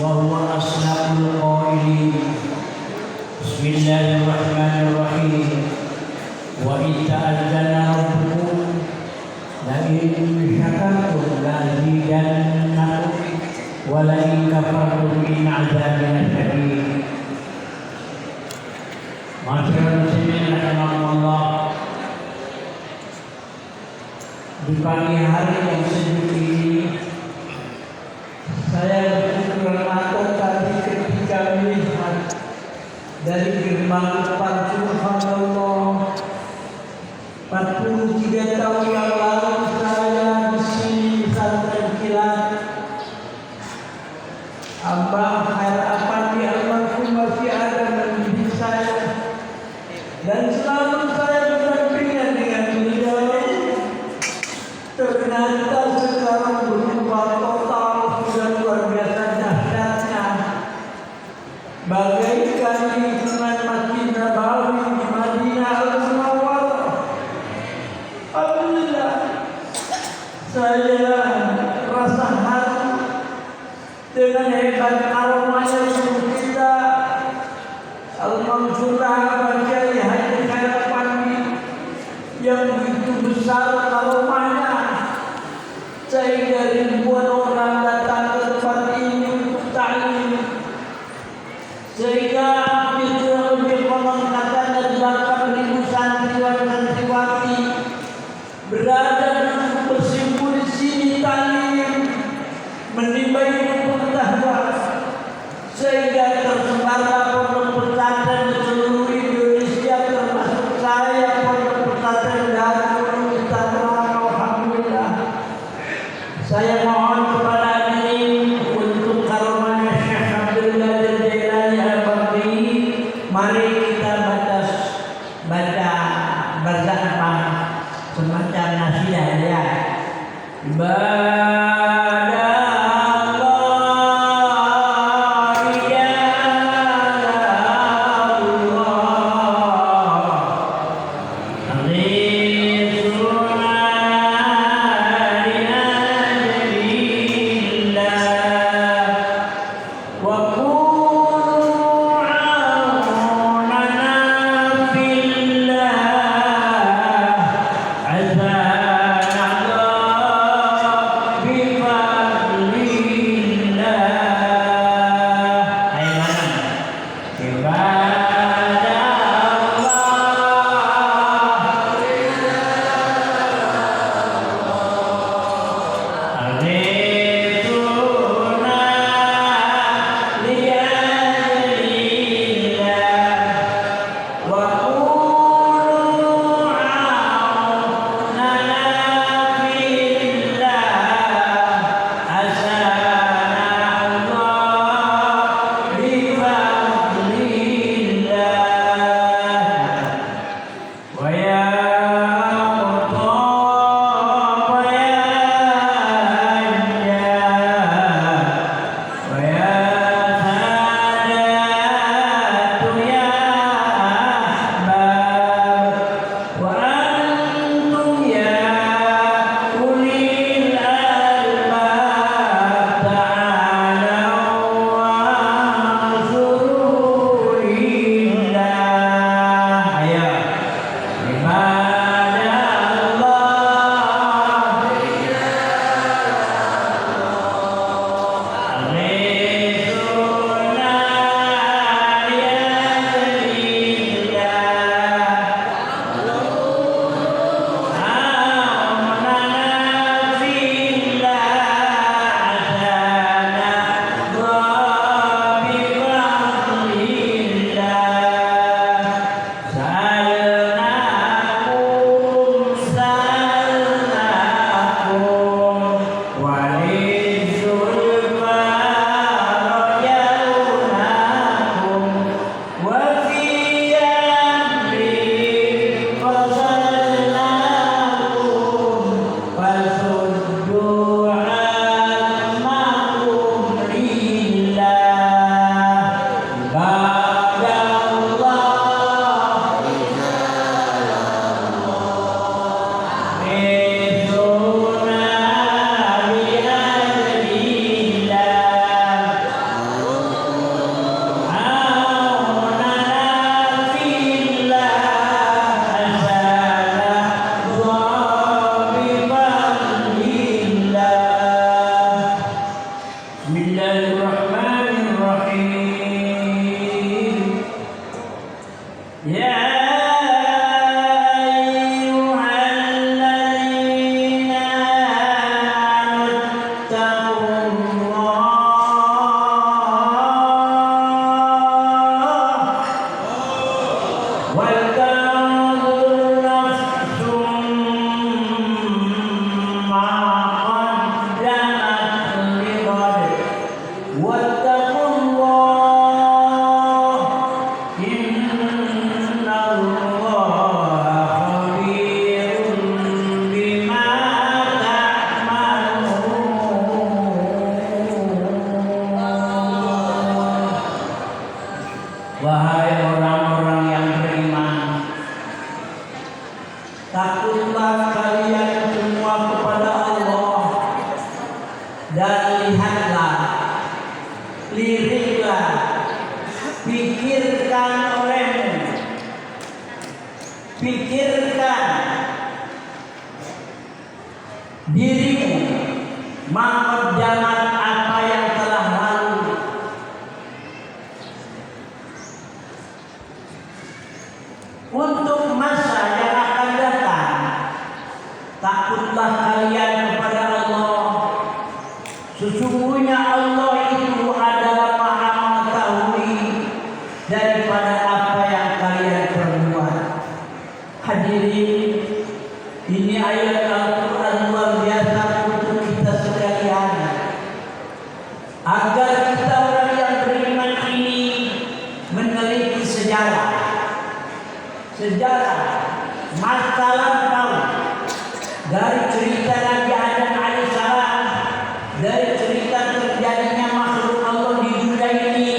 وهو أصدق القائلين. بسم الله الرحمن الرحيم. وإذ تأذن ربكم لئن شكرتم لأزيدنكم ولئن كفرتم إن عذابي لشديد. Masyaallah muslimin rahimakumullah. Di pagi hari yang sejuk ini saya bersyukur mata tadi ketika melihat dari gerbang depan Subhanallah 43 tahun yang lalu saya di sini di pesantren kilat. Abang harapan di almarhum masih ada mendidik saya dan selalu saya berdampingan dengan beliau. Ternyata sekarang berubah total, sudah luar biasa dahsyatnya. Bagaikan lingkungan Masjid Nabawi di Madinah Al-Munawwarah. Alhamdulillah, saya rasa haru dengan hebat aromanya yang kita Al-Mansurah Al-Kiai Haji Khairul Pandi yang begitu besar aromanya sehingga ribuan orang datang ke tempat ini untuk ta'lim, sehingga itu lebih konon katanya 8.000 santriwan santriwati berada untuk bersimpul di sini ta'lim menimba ilmu pengetahuan, sehingga tersebarlah pondok pesantren di seluruh Indonesia, termasuk saya pondok pesantren Darul Tangerang. Alhamdulillah. Saya mohon kepada hadirin untuk karomahnya Syekh Abdul Qadir Jailani Al-Baghdadi, mari kita baca apa semacam nasihat ya. Ibadah Wahai orang-orang yang beriman, takutlah kalian semua kepada Allah dan lihatlah, liriklah, pikirkan olehmu, pikirkan dirimu, mengqaddamat apa yang telah lalu. Untuk masa yang akan datang, takutlah kalian kepada Allah. Sesungguhnya Allah itu adalah Maha mengetahui daripada apa yang kalian perbuat. Hadirin, ini ayat Al-Quran luar biasa untuk kita sekalian, agar kita orang yang beriman ini meneliti sejarah masa lampau, dari cerita Nabi Adam alaihissalam, dari cerita terjadinya makhluk Allah di dunia ini,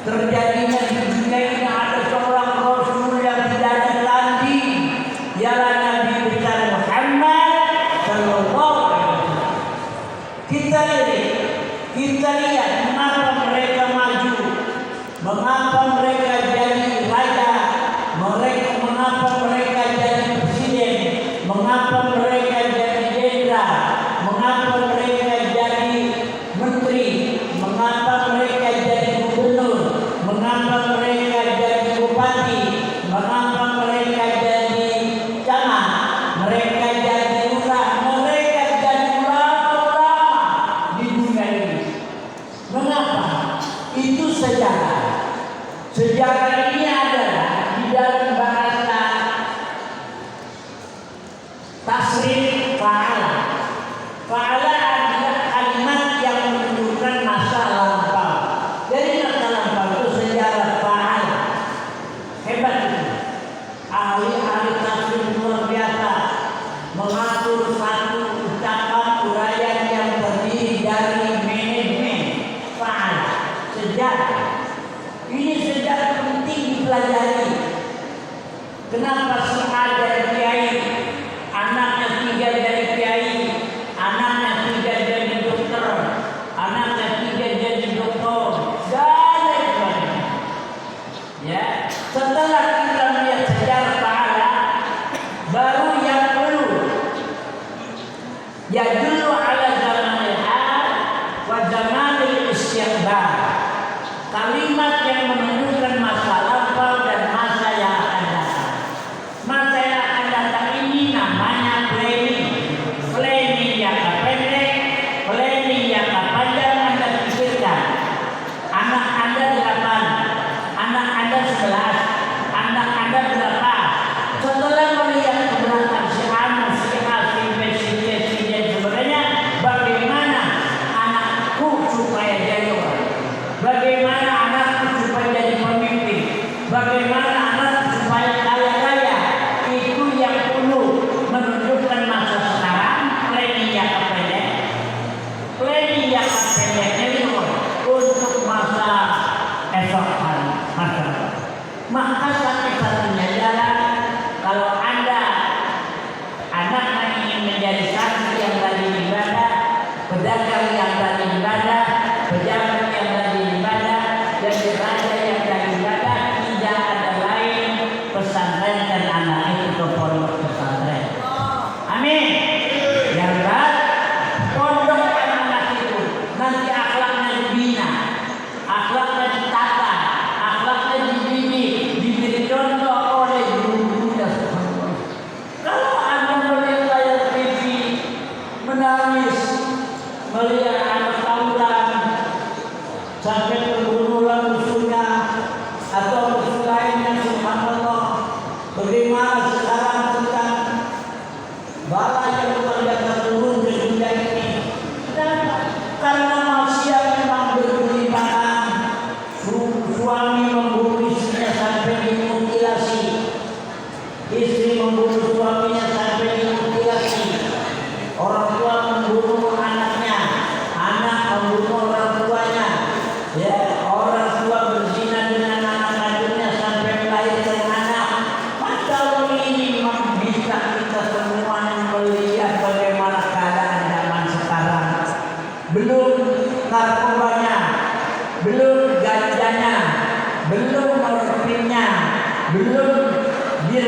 terjadinya di dunia ini ada seorang Rasul yang tidak ada tanding, ialah Nabi besar Muhammad Sallallahu Alaihi Wasallam. Kita lihat mengapa mereka maju, mengapa mereka jadi raja, mengapa mereka jadi presiden, mengapa mereka jadi jenderal, mengapa mereka jadi menteri, mengapa mereka jadi gubernur, mengapa mereka jadi bupati, mengapa mereka jadi camat, mereka jadi lurah, mereka jadi ulama-ulama di dunia ini. Mengapa? Itu sejarah. Sejarah ini adalah di dalam bahasa tasrif fa'ala. Fa'ala adalah kalimat yang menunjukkan masa lampau. Jadi masa lampau itu sejarah fa'ala. Hebat itu. Ahli-ahli tasrif luar biasa mengatur satu ucapan uraian yang terdiri dari manajemen fa'ala, sejarah. Ini sejarah penting dipelajari. Kenapa si A jadi kiai, anaknya 3 jadi kiai, anaknya 3 jadi dokter, anaknya 3 jadi doktor, dan lain sebagainya. Ya, setelah kita melihat sejarah pahala, baru yang perlu yadullu ala zamanil hal wa zamanil istiqbal. Kalimat yang menunjukkan masa lampau dan masa yang akan datang. Masa yang akan datang ini namanya planning. Planning jangka pendek, planning jangka panjang. Anda pikirkan, anak Anda 8, anak Anda 11, anak Anda berapa? Setelah melihat keberatan si Anu, si A, si B, si C, si D sebenarnya, bagaimana anakku supaya jadi orang? Bagaimana anakku supaya jadi pemimpin? Bagaimana anakku supaya kaya-kaya? Itu yang perlu menunjukkan masa sekarang. Planning jangka pendek. Planning jangka pendeknya itu untuk masa esok hari, masa depan. Maka satu-satunya jalan kalau Anda anaknya ingin menjadi santri yang rajin ibadah, pedagang yang rajin ibadah, pejabat yang rajin ibadah, dan raja yang rajin ibadah, tidak ada belum narkobanya, belum ganjanya, belum morfinnya, belum bir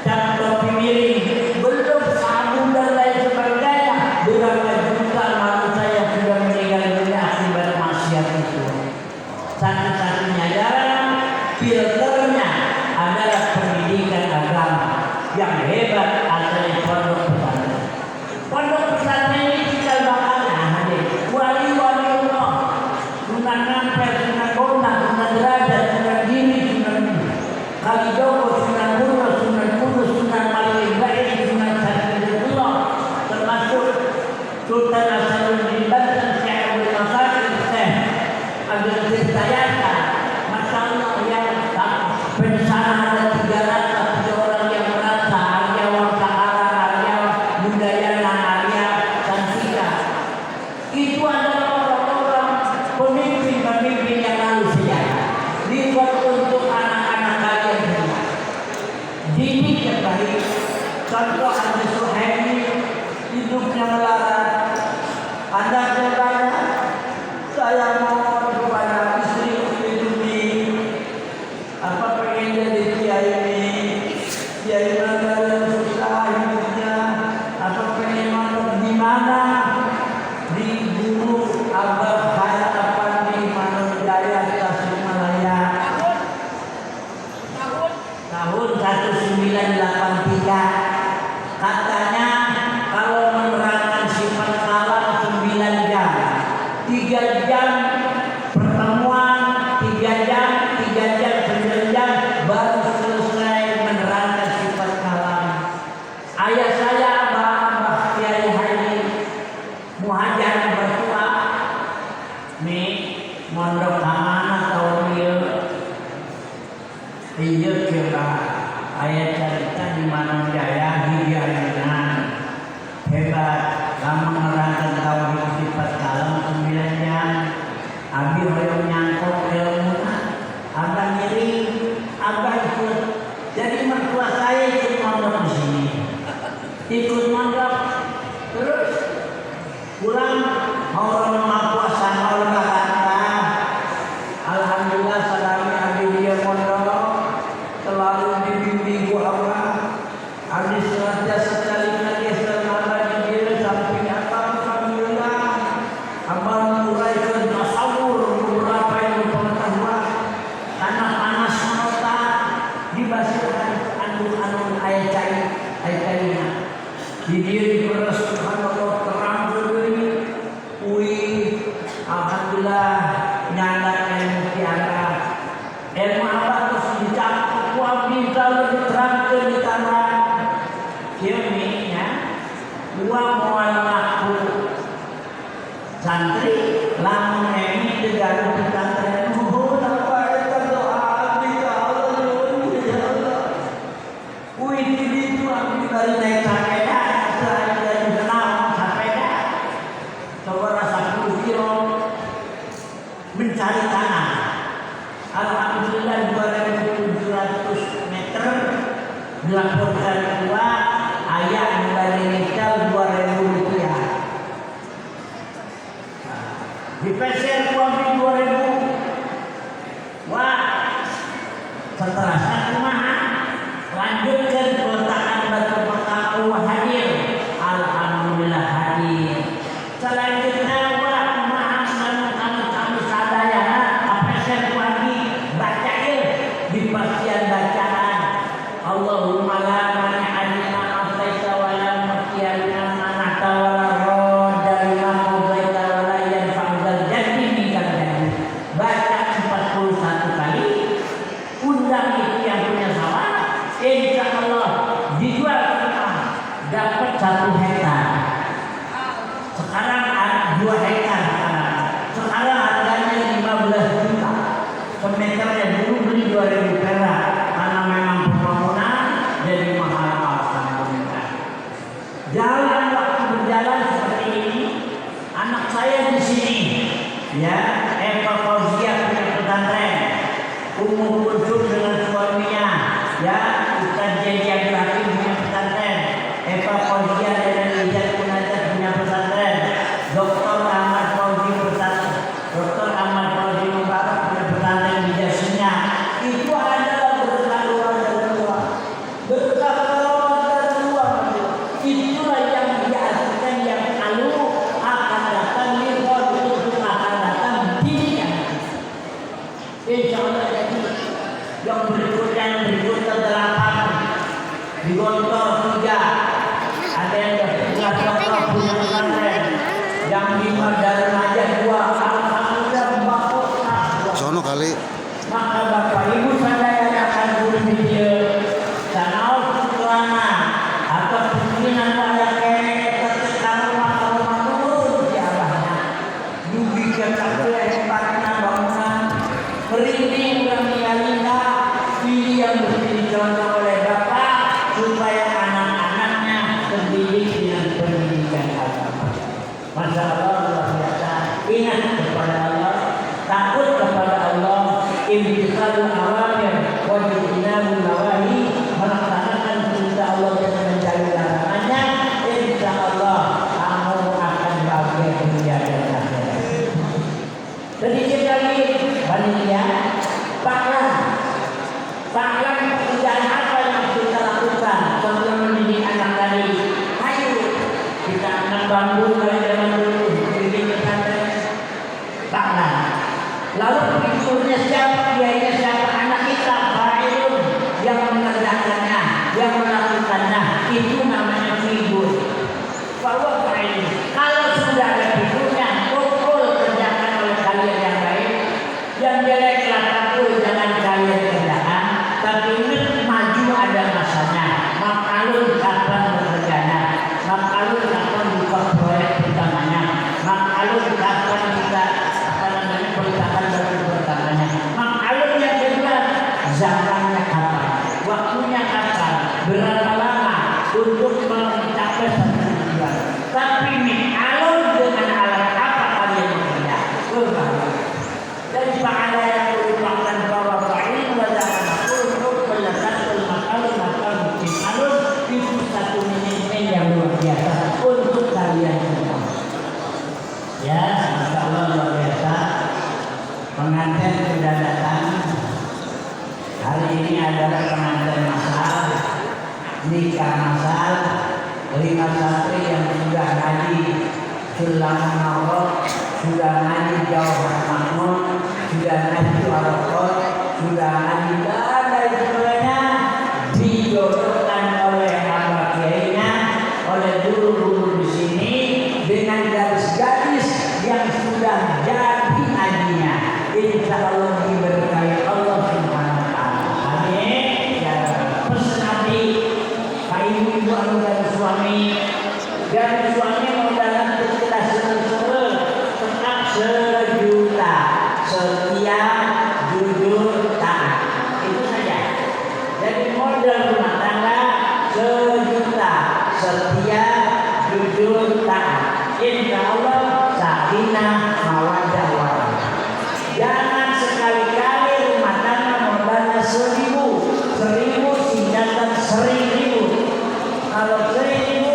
dan topi miring, belum sabun dan lain sebagainya. Berapa juta manusia yang sudah meninggal dunia akibat maksiat itu. Satu-satunya jalan filternya adalah pendidikan agama yang hebat adalah pondok pesantren. Pondok pesantren ini cikal bakalnya hadir wali-wali Allah, Sunan Ampel, Sunan Bonang, Sunan Derajat, Sunan Giri, Sunan Kalijogo, Sunan Kudus, Sunan Malik Ibrahim, Sunan Sayyidullah, termasuk Sultan Hasanuddin Banten, Syekh Abdul Nasir, Syekh Abdul Tirtayasa. Masya Allah, yang bersama ada 300 orang yang merasa Arya Wangsakara, Arya Budayana, Arya Santika. Itu adalah orang-orang pemimpin-pemimpin yang lalu sejarah. Dibuat untuk anak-anak kalian semua. Didik yang baik. Contoh Haji Suhaimi, hidupnya melarat. Anda bertanya, saya mau kepada istri ini, apa pengen jadi kiai ini, kiai mana yang susah hidupnya, apa pengen mondok di mana, di Guru Abah Harapan di Manojaya, Tasikmalaya. Tahun 1983 katanya kalau menerangkan sifat kalam 9 jam, 3 jam pertemuan, 3 jam, 9 jam baru selesai menerangkan sifat kalam. Ayah saya Abah Kiai Haji Muhajar bertua nih mondok mana tahun ini. Iya kira ayah cerita di mana Jaya Hidianan hebat, lama menerangkan tauhid sifat kalam 9 jam. Abi hoyong nyangkok ilmu, abah ngiring, abah ikut. Jadi mertua saya ikut mondok di sini, ikut mondok terus pulang mau lama puasa mau kata. Alhamdulillah salami abi dia mondok selalu dibimbing gua apa. Abi senantiasa sekali lagi selama dia samping apa alhamdulillah. Abang muraikan tasawur beberapa ilmu pengetahuan. Anak panas mata dibasuhkan anu ayat cairnya. Di diri beras subhanallah terang berdiri. Alhamdulillah nyanda ilmu tiada. Ilmu apa terus dicakup kuat bisa lebih terang di tanah. Kini ya, uang mau aku santri lamun ini digaruh di santri. Oh, apa itu doa di Allah ya Allah. Itu aku dari naik sepeda, dari kenal sepeda. Coba rasa 10 kilo mencari tanah. Alhamdulillah 2.700 meter dilaporkan keluar. Ayah mulai inisial 2.000 rupiah. Dipeser uang 2.000. Wah, setelah satu mahal lanjutkan peletakan batu pertama hadir. Alhamdulillah hadir. Selanjutnya wah mahal kami sadaya apa saya lagi bacain di pasien bacaan. Allahumma la mani'ani ma'afaita wa la mu'tiyana mana'ta wa la radda lima qadaita wa la yanfa'udal jaddi minka jaddi. Baca 41 kali. Undang itu yang punya sawah, insya Allah dijual ke rumah dapat 1 hektar. Sekarang 2 hektar. Sekarang harganya 15 juta. Semeternya dulu beli 2.000 perak karena memang pembangunan jadi mahal alhamdulillah. Jalan waktu berjalan seperti ini, anak saya di sini, ya, Eva Fauzia punya pesantren, Ummu Kulsum dengan suaminya, ya, Ustaz Jeji Abdul Hakim punya pesantren, Eva Fauzia dengan Ijaz Punajat punya pesantren, Dr. Ahmad tiga satu hebatnya bangunan merinding mengalina pilih yang mesti dicontoh oleh bapak supaya anak-anaknya terdidik dengan pendidikan agama. Masya Allah luar biasa. Ingat kepada Allah, takut kepada Allah, imtisalul awamir wa ijtinabun nawahi, melaksanakan perintah Allah dan mencari larangannya. Insya Allah kamu akan bahagia dunia dan akhirat. Sedikit lagi panitia, Paklan pekerjaan apa yang kita lakukan sebelum mendidik anak tadi? Ayo kita anak bambu kali zaman dulu dididik pesantren. Paklan. Lalu fiturnya siapa? Biayanya siapa? Anak kita, fa'ilun yang mengerjakannya, yang melakukannya. Itu namanya figur. Bahwa fa'ilun. Kalau sudah ada figurnya, kumpul kerjakan oleh kalian yang baik. Yang jeleklah takut jangan kalian kerjakan. Tapi ini maju ada masanya. Makalun kapan bekerjanya, makalun kapan buka proyek pertamanya, makalun kapan kita perintahkan dari pertamanya, makalun yang kedua zamannya kapan, waktunya kapan, berapa lama untuk mencapai satu tujuan. Tapi makalun dengan alat apa kalian bekerja? Dan ada yang merupakan bahwa fa'il wajah itu satu manajemen yang luar biasa untuk kalian semua. Ya, Masya Allah luar biasa. Pengantin sudah datang. Hari ini adalah pengantin masal, nikah masal, 5 santri yang sudah ngaji Sulam Nawab, sudah ngaji Jauhar Makmur, sudah ngaji Arafat, sudah ngaji dari semuanya dijodohkan oleh abah kiainya, oleh guru-guru di sini dengan gadis-gadis yang sudah jadi hajinya. Insya Allah diberkahi Allah Subhanahu Wa Taala. Amin. Ya, pesan Nabi, Pak Ibu anu dan suami mau dalam kita seru-seru, tetap sejuta, setia, jujur, taat. Itu saja. Jadi modal rumah tangga sejuta, setia, jujur, taat. Insya Allah sakinah, mawaddah, warahmah. Jangan sekali-kali rumah tangga modalnya 1000 tinggalkan 1000. Kalau 1000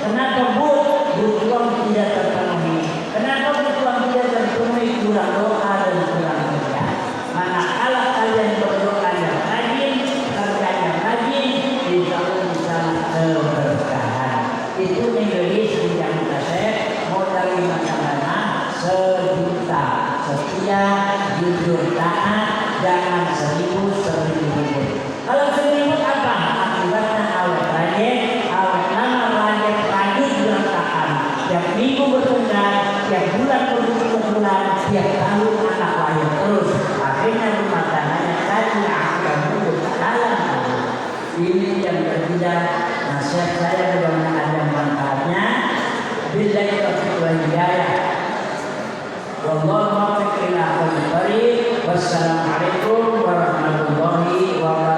kenapa butuh tidak terpenuhi? Kenapa butuh tidak terpenuhi? Kurang doa dan kurang kerja. Manakala kalian berdoa yang rajin, kerja yang rajin, insya Allah bisa keberkahan. Itu menjadi sejak kasih modal rumah tangga sejuta, setia, jujur, taat, jangan 1000. Kalau 1000 apa? Akibatnya awet lanjut berantakan. Tiap minggu bertunda, tiap bulan berbulan, tiap tahun anak lahir terus. Akhirnya rumah tangganya tadi akan berjalan. Ini yang berbeda. Nasihat saya mudah-mudahan ada manfaatnya. Billahi taufiq wal hidayah. Wallahu muwaffiq ila aqwamit thoriq. Wassalamualaikum warahmatullahi wabarakatuh.